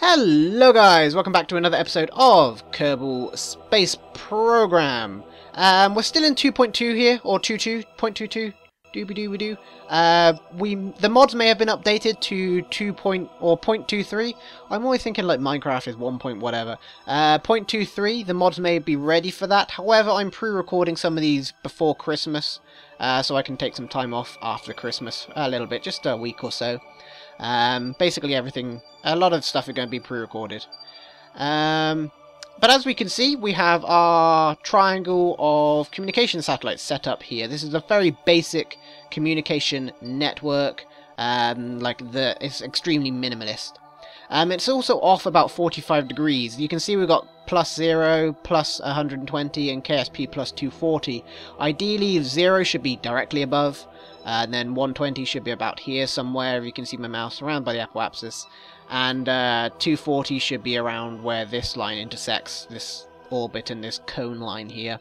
Hello guys, welcome back to another episode of Kerbal Space Program. We're still in 2.2 here, or 22.22, dooby-dooby-doo. The mods may have been updated to 0.23. I'm always thinking like Minecraft is 1 point whatever. 0.23, the mods may be ready for that. However, I'm pre-recording some of these before Christmas, so I can take some time off after Christmas, a little bit, just a week or so. Basically everything, a lot of stuff is going to be pre-recorded. But as we can see, we have our triangle of communication satellites set up here. This is a very basic communication network, it's extremely minimalist. It's also off about 45 degrees. You can see we've got +0, +120, and KSP +240. Ideally, 0 should be directly above, and then 120 should be about here somewhere. You can see my mouse around by the apoapsis. And 240 should be around where this line intersects, this orbit and this cone line here.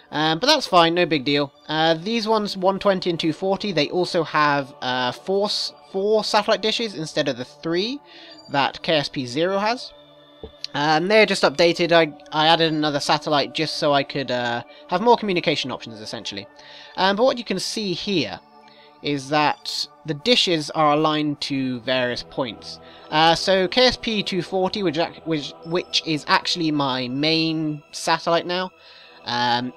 But that's fine, no big deal. These ones, 120 and 240, they also have four satellite dishes instead of the 3 that KSP-0 has. They're just updated. I added another satellite just so I could have more communication options, essentially. But what you can see here is that the dishes are aligned to various points. So KSP-240, which is actually my main satellite now,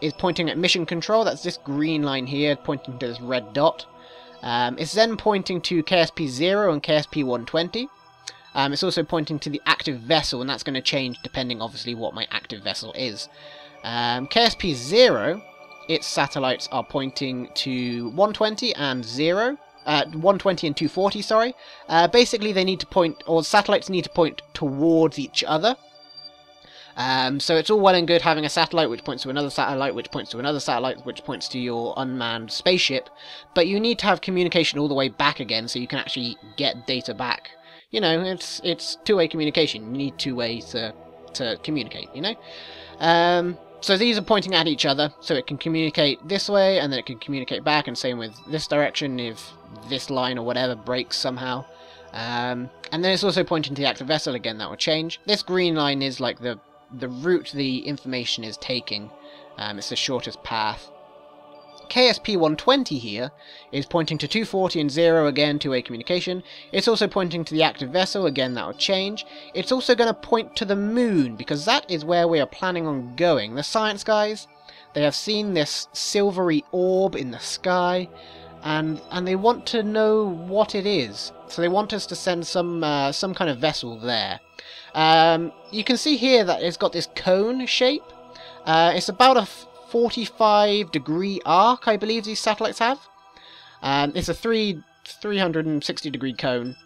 is pointing at mission control. That's this green line here, pointing to this red dot. It's then pointing to KSP-0 and KSP-120. It's also pointing to the active vessel, and that's going to change depending, obviously, what my active vessel is. KSP-0, its satellites are pointing to 120 and 120 and 240, sorry. Basically, they need to point, or satellites need to point towards each other. So it's all well and good having a satellite which points to another satellite, which points to another satellite, which points to your unmanned spaceship, but you need to have communication all the way back again so you can actually get data back. You know, it's two-way communication. You need two ways to communicate, you know? So these are pointing at each other, so it can communicate this way, and then it can communicate back, and same with this direction if this line or whatever breaks somehow. And then it's also pointing to the active vessel again, that will change. This green line is like the route the information is taking. It's the shortest path. KSP-120 here is pointing to 240 and 0, again, two-way communication. It's also pointing to the active vessel, again, that will change. It's also going to point to the moon, because that is where we are planning on going. The science guys, they have seen this silvery orb in the sky, and they want to know what it is. So they want us to send some kind of vessel there. You can see here that it's got this cone shape. It's about a 45-degree arc, I believe these satellites have. It's a 360-degree cone,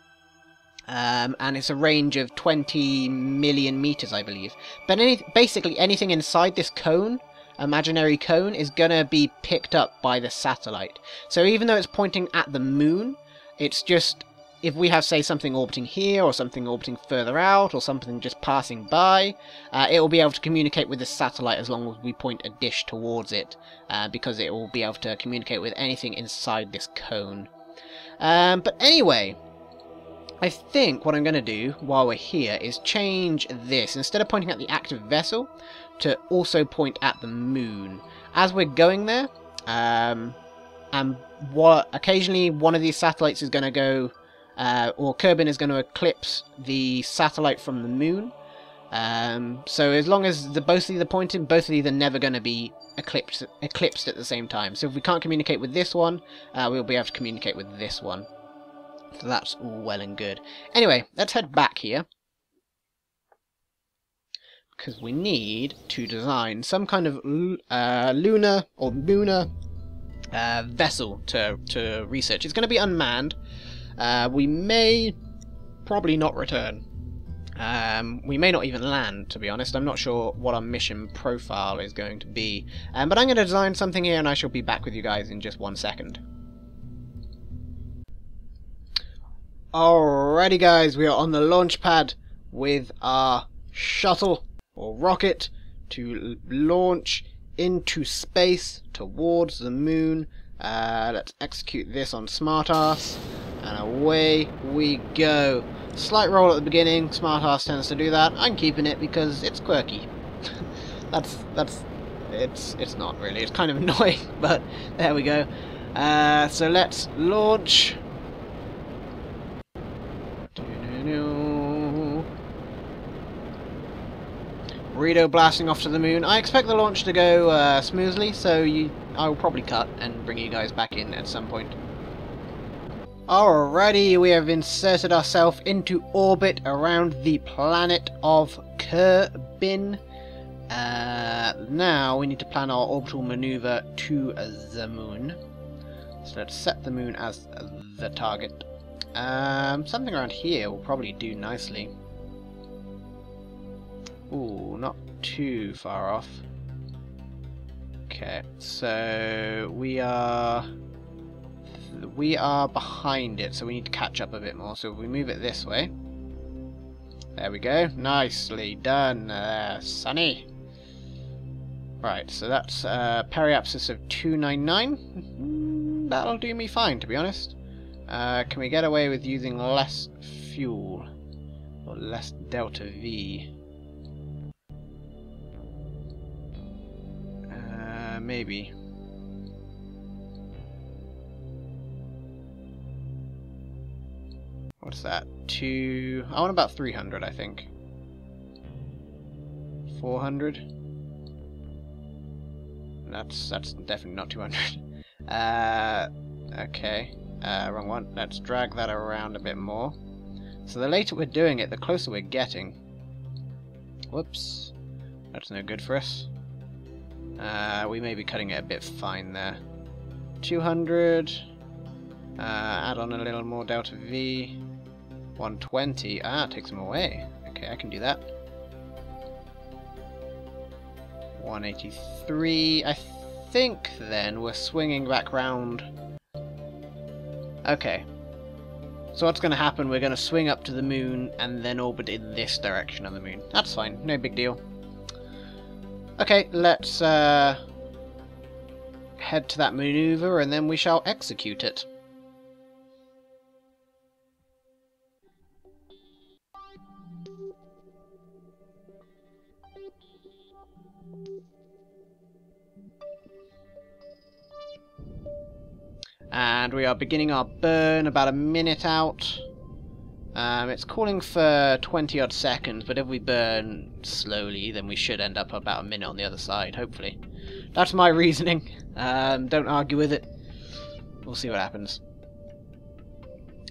and it's a range of 20 million meters, I believe. But basically anything inside this cone, imaginary cone, is going to be picked up by the satellite. So even though it's pointing at the moon, it's just, if we have, say, something orbiting here, or something orbiting further out, or something just passing by, it will be able to communicate with the satellite as long as we point a dish towards it, because it will be able to communicate with anything inside this cone. But anyway, I think what I'm going to do while we're here is change this. Instead of pointing at the active vessel, to also point at the moon. As we're going there, occasionally one of these satellites is going to go, or Kerbin is going to eclipse the satellite from the moon. So as long as both of these are pointing, both of these are never going to be eclipsed at the same time. So if we can't communicate with this one, we'll be able to communicate with this one. So that's all well and good. Anyway, let's head back here, because we need to design some kind of lunar or mooner vessel to research. It's going to be unmanned. We may probably not return. We may not even land, to be honest. I'm not sure what our mission profile is going to be. But I'm going to design something here, and I shall be back with you guys in just 1 second. Alrighty guys, we are on the launch pad with our shuttle, or rocket, to launch into space towards the moon. Let's execute this on smartass, and away we go. Slight roll at the beginning, Smartass tends to do that. I'm keeping it because it's quirky. It's not really, it's kind of annoying, but there we go. So let's launch. Rideau blasting off to the moon. I expect the launch to go smoothly, so I will probably cut and bring you guys back in at some point. Alrighty, we have inserted ourselves into orbit around the planet of Kerbal. Now we need to plan our orbital maneuver to the moon. So let's set the moon as the target. Something around here will probably do nicely. Ooh, not too far off. Okay, so we are behind it, so we need to catch up a bit more. So if we move it this way, there we go, nicely done, Sonny. Right, so that's periapsis of 299. That'll do me fine, to be honest. Can we get away with using less fuel or less delta V? Maybe. What's that? I want about 300, I think. 400? That's definitely not 200. Okay. Wrong one. Let's drag that around a bit more. So the later we're doing it, the closer we're getting. Whoops. That's no good for us. We may be cutting it a bit fine there. 200. Add on a little more delta V. 120. Takes them away. Okay, I can do that. 183. I think then we're swinging back round. Okay. So what's going to happen, we're going to swing up to the moon and then orbit in this direction of the moon. That's fine, no big deal. Okay, let's head to that maneuver and then we shall execute it. And we are beginning our burn about a minute out. It's calling for 20 odd seconds, but if we burn slowly then we should end up about a minute on the other side, hopefully. That's my reasoning. Don't argue with it. We'll see what happens.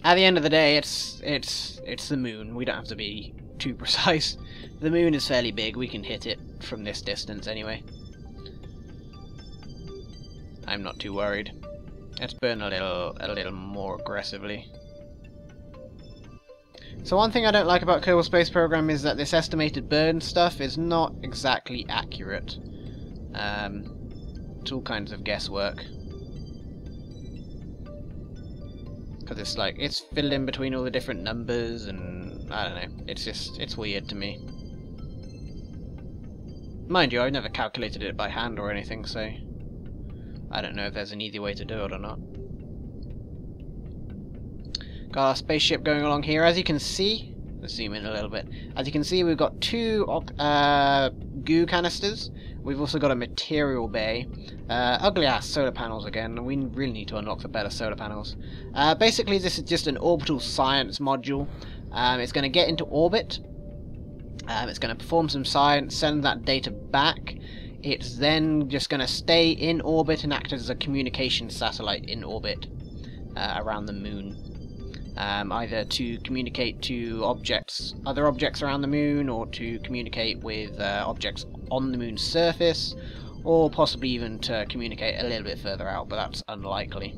At the end of the day, it's the moon. We don't have to be too precise. The moon is fairly big, we can hit it from this distance anyway. I'm not too worried. Let's burn a little more aggressively. So one thing I don't like about Kerbal Space Program is that this estimated burn stuff is not exactly accurate. It's all kinds of guesswork. Because it's like, it's filled in between all the different numbers and, I don't know, it's weird to me. Mind you, I've never calculated it by hand or anything, so I don't know if there's an easy way to do it or not. Got our spaceship going along here. As you can see, let's zoom in a little bit. As you can see, we've got two goo canisters. We've also got a material bay. Ugly ass solar panels again. We really need to unlock the better solar panels. Basically, this is just an orbital science module. It's going to get into orbit. It's going to perform some science, send that data back. It's then just going to stay in orbit and act as a communication satellite in orbit around the moon. Either to communicate to other objects around the moon, or to communicate with objects on the moon's surface, or possibly even to communicate a little bit further out, but that's unlikely.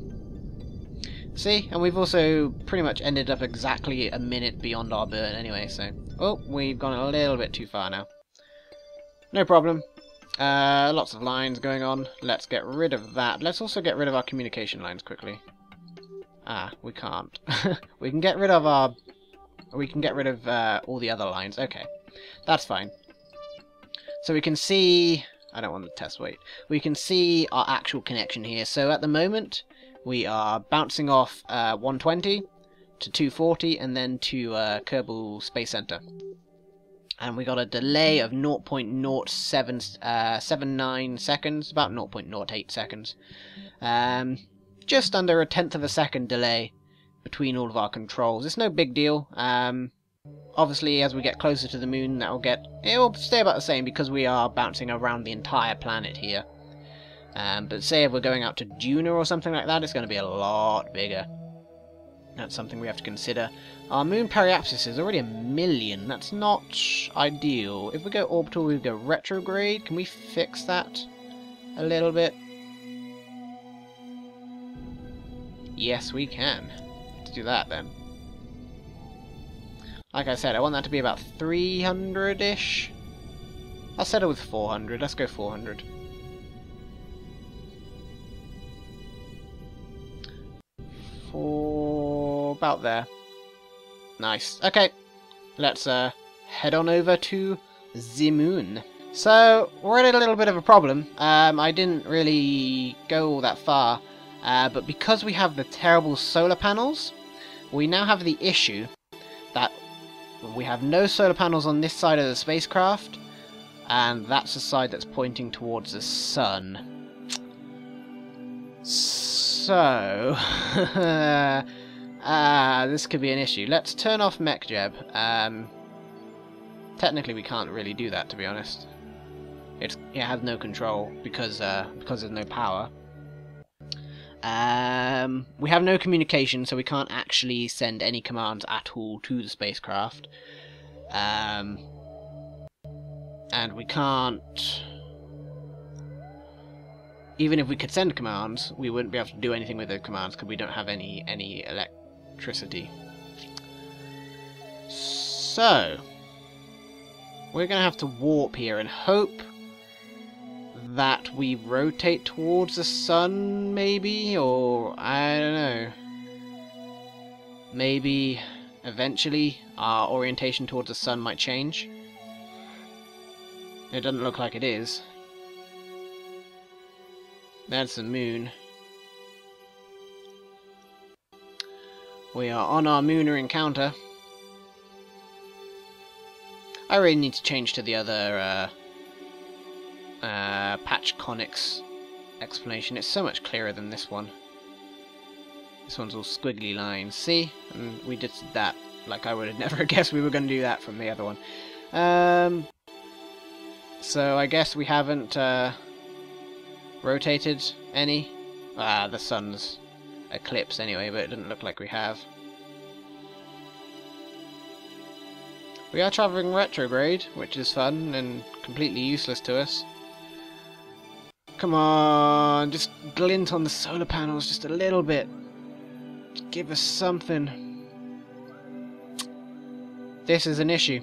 See, and we've also pretty much ended up exactly a minute beyond our burn anyway, so... Oh, we've gone a little bit too far now. No problem. Lots of lines going on. Let's get rid of that. Let's also get rid of our communication lines quickly. We can't. We can get rid of all the other lines. Okay, that's fine. So we can see... I don't want the test weight. We can see our actual connection here. So at the moment, we are bouncing off 120 to 240 and then to Kerbal Space Center. And we got a delay of 0.0779 seconds, about 0.08 seconds. Just under a tenth of a second delay between all of our controls. It's no big deal. Obviously, as we get closer to the moon, it will stay about the same because we are bouncing around the entire planet here. But say if we're going out to Juno or something like that, it's going to be a lot bigger. That's something we have to consider. Our moon periapsis is already 1 million. That's not ideal. If we go orbital, we go retrograde. Can we fix that a little bit? Yes, we can. Let's do that then. Like I said, I want that to be about 300-ish. I'll settle with 400. Let's go 400. About there. Nice. Okay, let's head on over to the moon. So we're at a little bit of a problem. I didn't really go all that far, but because we have the terrible solar panels, we now have the issue that we have no solar panels on this side of the spacecraft, and that's the side that's pointing towards the sun. So this could be an issue. Let's turn off MechJeb. Technically we can't really do that, to be honest. It has no control because there's no power. We have no communication, so we can't actually send any commands at all to the spacecraft. And we can't... Even if we could send commands, we wouldn't be able to do anything with those commands because we don't have any electricity. So we're going to have to warp here and hope that we rotate towards the sun, maybe, or I don't know. Maybe eventually our orientation towards the sun might change. It doesn't look like it is. That's the moon. We are on our Mooner encounter. I really need to change to the other patch conics explanation. It's so much clearer than this one. This one's all squiggly lines. See? And we did that. Like, I would have never guessed we were going to do that from the other one. So I guess we haven't rotated any. The sun's eclipsed anyway, but it doesn't look like we have. We are travelling retrograde, which is fun and completely useless to us. Come on, just glint on the solar panels just a little bit. Just give us something. This is an issue.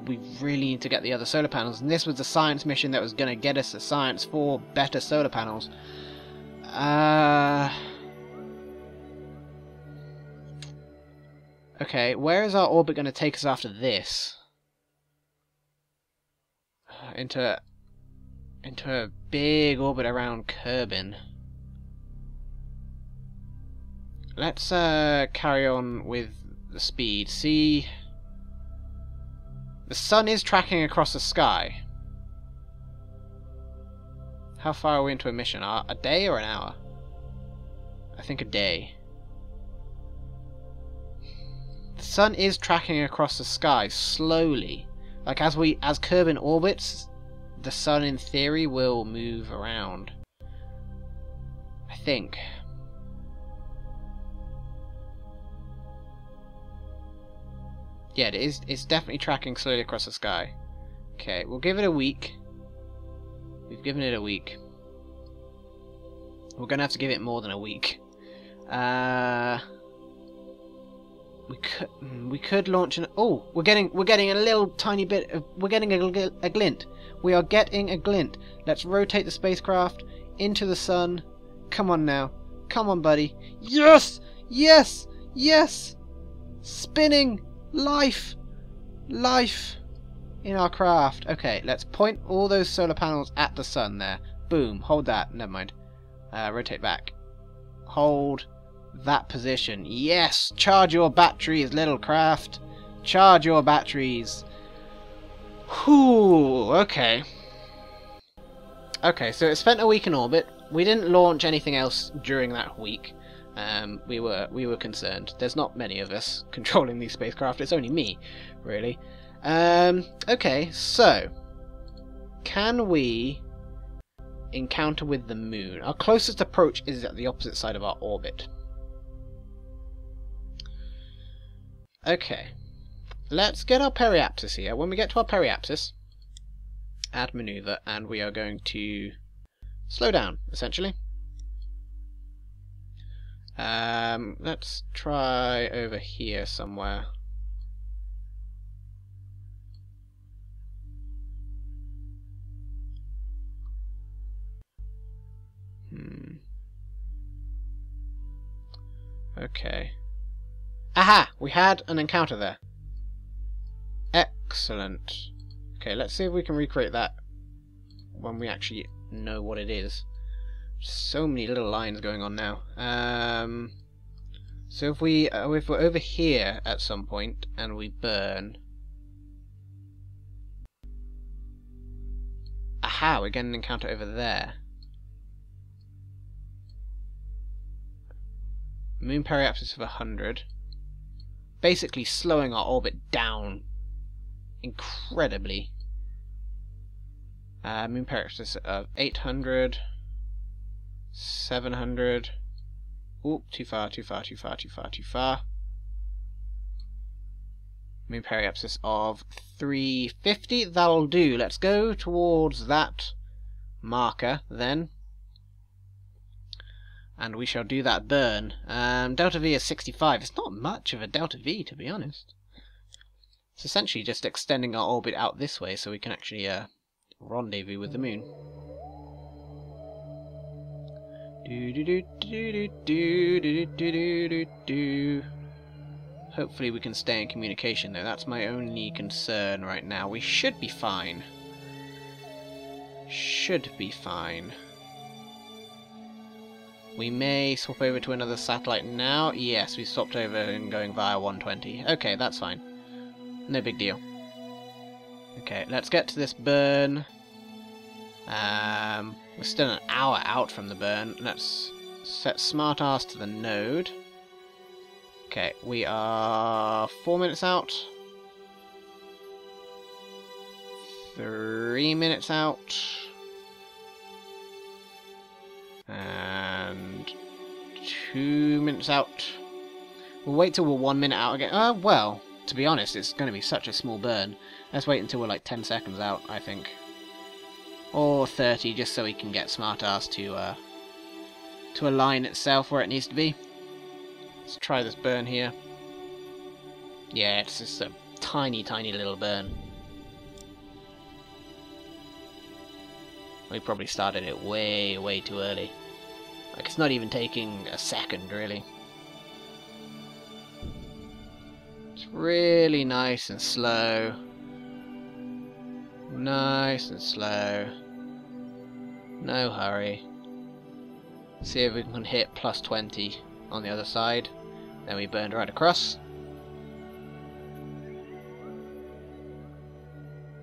We really need to get the other solar panels, and this was the science mission that was going to get us the science for better solar panels. Okay, where is our orbit going to take us after this? Into a big orbit around Kerbin. Let's carry on with the speed. See, the sun is tracking across the sky. How far are we into a mission? A day or an hour? I think a day. The sun is tracking across the sky slowly. Like as Kerbin orbits, the sun in theory will move around. I think. Yeah, it is. It's definitely tracking slowly across the sky. Okay, we'll give it a week. We've given it a week. We're gonna have to give it more than a week. We could launch an... Oh, we're getting a little tiny bit of... We're getting a glint. We are getting a glint. Let's rotate the spacecraft into the sun. Come on now. Come on, buddy. Yes! Yes! Yes! Spinning! Life! Life in our craft. Okay, let's point all those solar panels at the sun there. Boom. Hold that. Never mind. Rotate back. Hold. that position. Yes! Charge your batteries, little craft. Charge your batteries. Whew, okay. Okay, so it spent a week in orbit. We didn't launch anything else during that week. We were concerned. There's not many of us controlling these spacecraft. It's only me, really. Okay, so can we encounter with the moon? Our closest approach is at the opposite side of our orbit. Okay, let's get our periapsis here. When we get to our periapsis, add maneuver, and we are going to slow down, essentially. Let's try over here somewhere. Okay. Aha! We had an encounter there. Excellent. Okay, let's see if we can recreate that when we actually know what it is. So many little lines going on now. So if we're over here at some point and we burn. Aha! We're getting an encounter over there. Moon periapsis of 100. Basically slowing our orbit down incredibly. Moon periapsis of 800. 700. Oop, too far. Moon periapsis of 350. That'll do. Let's go towards that marker then. And we shall do that burn. Delta V is 65. It's not much of a delta V, to be honest. It's essentially just extending our orbit out this way so we can actually rendezvous with the moon. Hopefully we can stay in communication though. That's my only concern right now. We should be fine. Should be fine. We may swap over to another satellite now. Yes, we swapped over and going via 120. Okay, that's fine. No big deal. Okay, let's get to this burn. We're still an hour out from the burn. Let's set smartass to the node. Okay, we are 4 minutes out. 3 minutes out. And 2 minutes out. We'll wait till we're 1 minute out again. Well, to be honest, it's going to be such a small burn. Let's wait until we're like 10 seconds out, I think. Or 30, just so we can get smartass to align itself where it needs to be. Let's try this burn here. Yeah, it's just a tiny little burn. We probably started it way too early. Like, it's not even taking a second, really. It's really nice and slow. Nice and slow. No hurry. See if we can hit plus 20 on the other side. Then we burned right across.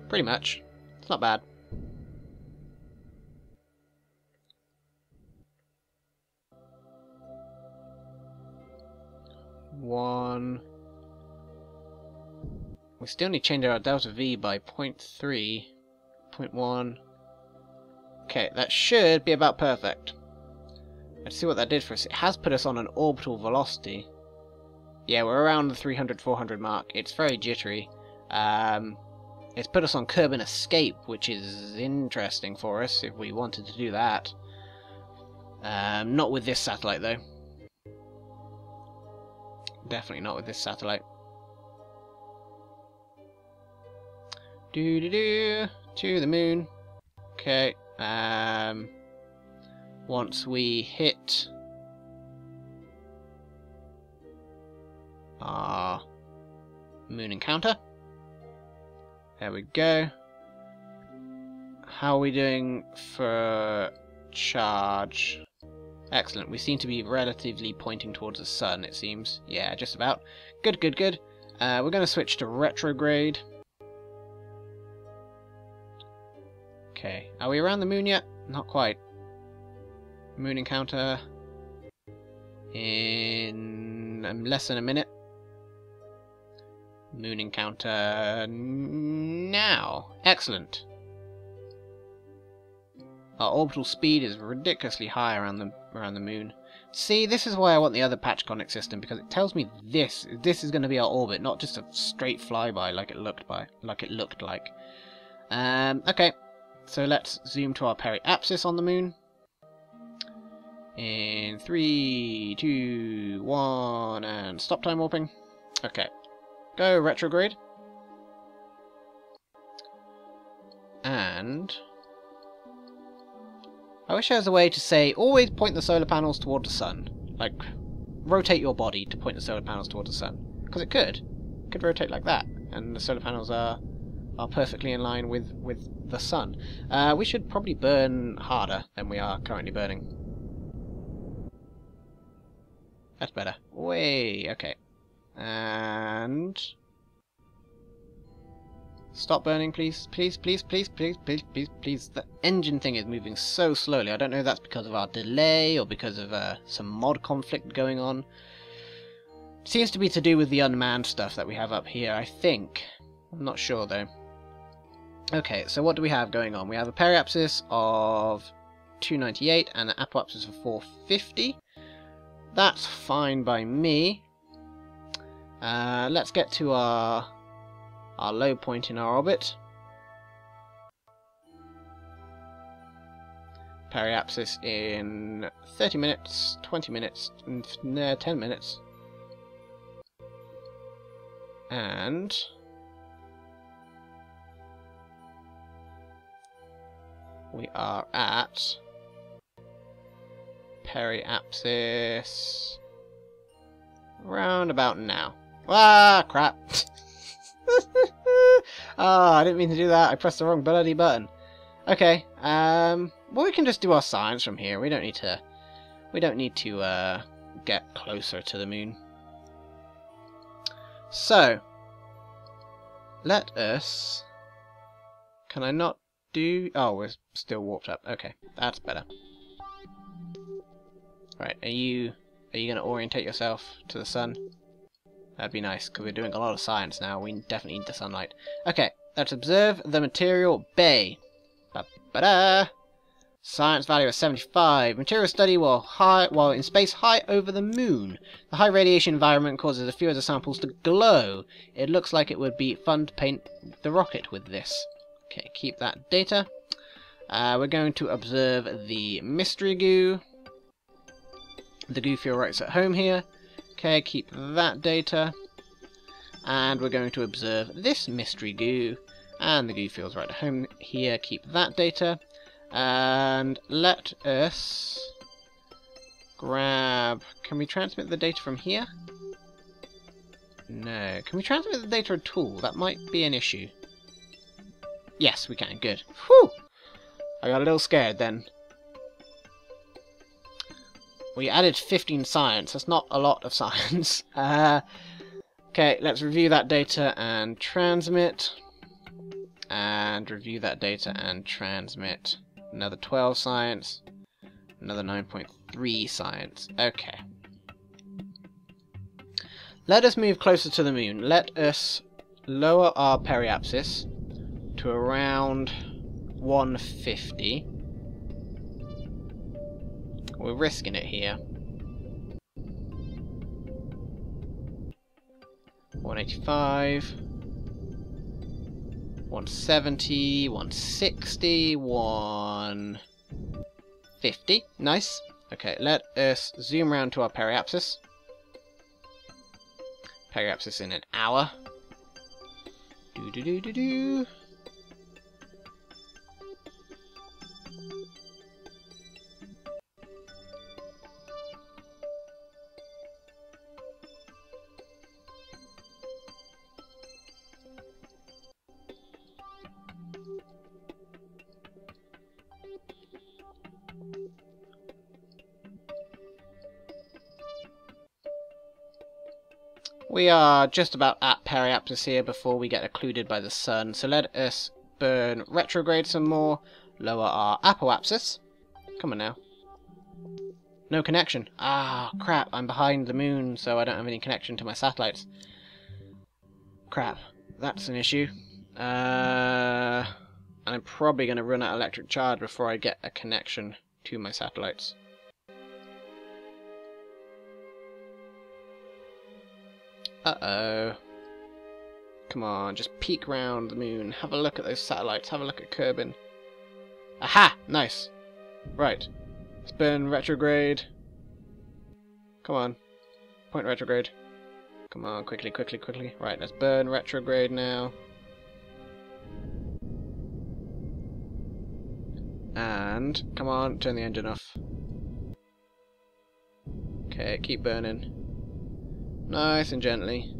Pretty much. It's not bad. We still need to change our delta V by 0.3, 0.1. Okay, that should be about perfect. Let's see what that did for us. It has put us on an orbital velocity. Yeah, we're around the 300-400 mark. It's very jittery. It's put us on Kerbal escape, which is interesting for us if we wanted to do that. Not with this satellite, though. Definitely not with this satellite. To the moon. Okay. Once we hit our moon encounter. There we go. How are we doing for charge? Excellent. We seem to be relatively pointing towards the sun, it seems. Yeah, just about. Good, good, good. We're going to switch to retrograde. Okay. Are we around the moon yet? Not quite. Moon encounter in less than a minute. Moon encounter now. Excellent. Our orbital speed is ridiculously high around the moon. See, this is why I want the other patch conic system, because it tells me this is going to be our orbit, not just a straight flyby like it looked like. Okay, so let's zoom to our periapsis on the moon. In 3, 2, 1, and stop time warping. Okay, go retrograde. And I wish there was a way to say, always point the solar panels toward the sun. Like, rotate your body to point the solar panels toward the sun. Because it could. It could rotate like that. And the solar panels are perfectly in line with the sun. We should probably burn harder than we are currently burning. That's better. Way, okay. And stop burning, please. Please, please, please, please, please, please, please. The engine thing is moving so slowly. I don't know if that's because of our delay or because of some mod conflict going on. Seems to be to do with the unmanned stuff that we have up here, I think. I'm not sure, though. Okay, so what do we have going on? We have a periapsis of 298 and an apoapsis of 450. That's fine by me. Let's get to our low point in our orbit. Periapsis in 30 minutes, 20 minutes, and 10 minutes. And we are at periapsis round about now. Ah, crap. Ah, I didn't mean to do that. I pressed the wrong bloody button. Okay, well, we can just do our science from here. We don't need to get closer to the moon. So, let us... Can I not do... Oh, we're still warped up. Okay, that's better. Right, are you going to orientate yourself to the sun? That'd be nice, because we're doing a lot of science now. We definitely need the sunlight. Okay, let's observe the material bay. Ba-ba-da! Science value of 75. Material study while in space high over the moon. The high radiation environment causes a few of the samples to glow. It looks like it would be fun to paint the rocket with this. Okay, keep that data. We're going to observe the mystery goo. The goo feel right's at home here. Okay, keep that data. And we're going to observe this mystery goo. And the goo feels right at home here. Keep that data. And let us grab... Can we transmit the data from here? No. Can we transmit the data at all? That might be an issue. Yes, we can. Good. Whew! I got a little scared then. We added 15 science. That's not a lot of science. Okay, let's review that data and transmit. And review that data and transmit. Another 12 science. Another 9.3 science. Okay. Let us move closer to the moon. Let us lower our periapsis to around 150. We're risking it here. 185, 170, 160, 150. Nice. Okay, let us zoom around to our periapsis. Periapsis in an hour. Do-do-do-do-do. We are just about at periapsis here before we get occluded by the sun, so let us burn retrograde some more, lower our apoapsis. Come on now. No connection. Ah, crap, I'm behind the moon, so I don't have any connection to my satellites. Crap, that's an issue. And I'm probably going to run out of electric charge before I get a connection to my satellites. Uh-oh. Come on, just peek round the moon. Have a look at those satellites. Have a look at Kerbin. Aha! Nice. Right. Let's burn retrograde. Come on. Point retrograde. Come on, quickly, quickly, quickly. Right, let's burn retrograde now. And, come on, turn the engine off. Okay, keep burning. Nice and gently.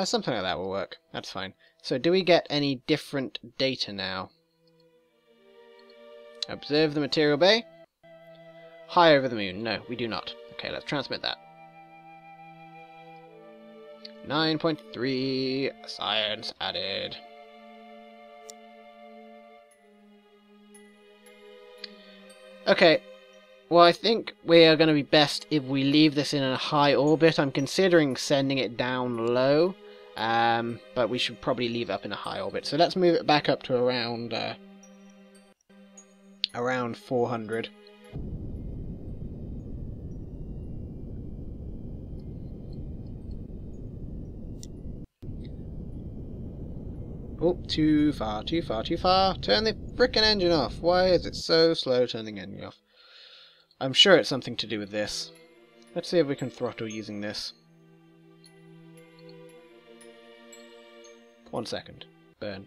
Something like that will work. That's fine. So do we get any different data now? Observe the material bay. High over the moon. No, we do not. Okay, let's transmit that. 9.3 science added. Okay, well I think we are going to be best if we leave this in a high orbit. I'm considering sending it down low, but we should probably leave it up in a high orbit. So let's move it back up to around 400. Oh, too far, too far, too far. Turn the frickin' engine off. Why is it so slow turning the engine off? I'm sure it's something to do with this. Let's see if we can throttle using this. 1 second. Burn.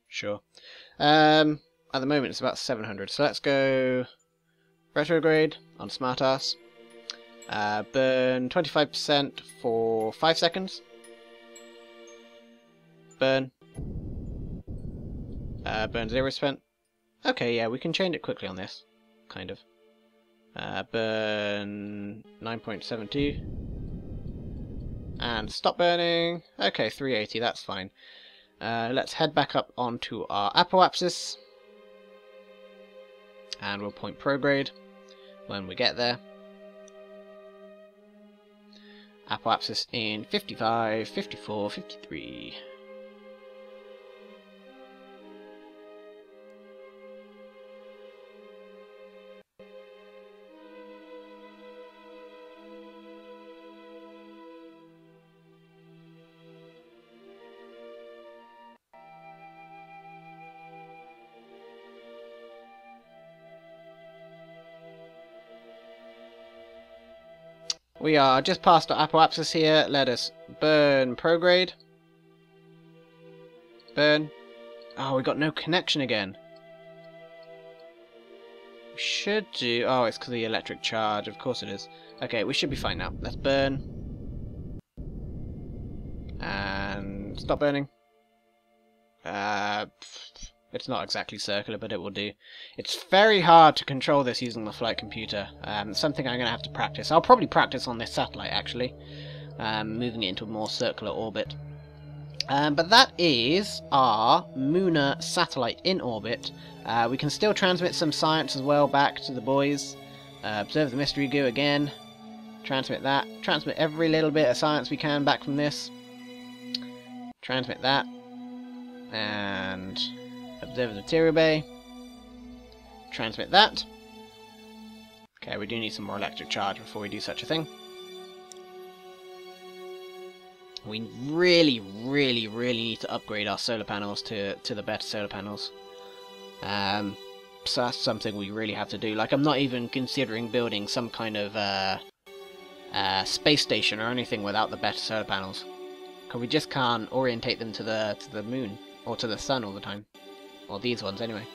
Sure. At the moment it's about 700, so let's go retrograde on smartass. Burn 25% for 5 seconds. Burn. Burn 0%. Okay, yeah, we can change it quickly on this. Kind of. Burn 9.72. And stop burning. Okay, 380, that's fine. Let's head back up onto our apoapsis. And we'll point prograde when we get there. Apoapsis in 55, 54, 53. We are just past our apoapsis here. Let us burn prograde. Burn. Oh, we got no connection again. We should do... Oh, it's because of the electric charge. Of course it is. Okay, we should be fine now. Let's burn. And stop burning. It's not exactly circular, but it will do. It's very hard to control this using the flight computer. Something I'm going to have to practice. I'll probably practice on this satellite, actually. Moving it into a more circular orbit. But that is our Lunar satellite in orbit. We can still transmit some science as well back to the boys. Observe the mystery goo again. Transmit that. Transmit every little bit of science we can back from this. Transmit that. And... observe the material bay. Transmit that. Okay, we do need some more electric charge before we do such a thing. We really, really, really need to upgrade our solar panels to the better solar panels. So that's something we really have to do. Like, I'm not even considering building some kind of space station or anything without the better solar panels. Because we just can't orientate them to the moon or to the sun all the time. Or these ones, anyway.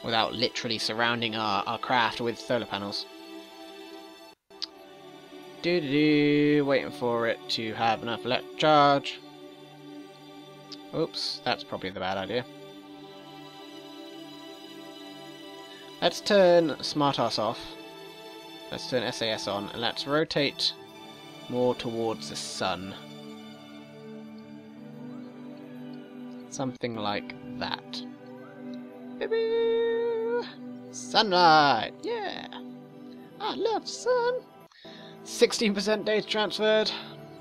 Without literally surrounding our craft with solar panels. Waiting for it to have enough electric charge. Oops, that's probably the bad idea. Let's turn SmartAss off. Let's turn SAS on, and let's rotate more towards the sun. Something like that. Sunlight! Yeah! I love the sun! 16% data transferred.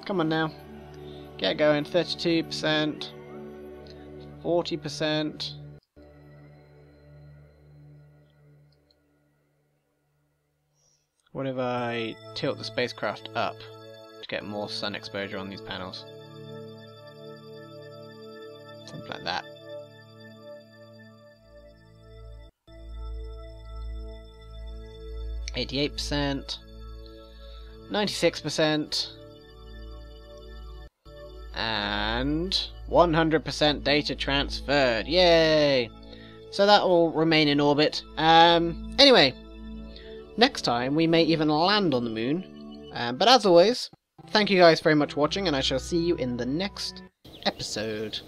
Come on now. Get going. 32%. 40%. What if I tilt the spacecraft up to get more sun exposure on these panels? Something like that. %, 96%, and 100% data transferred. Yay! So that will remain in orbit. Anyway, next time we may even land on the moon. But as always, thank you guys very much for watching, and I shall see you in the next episode.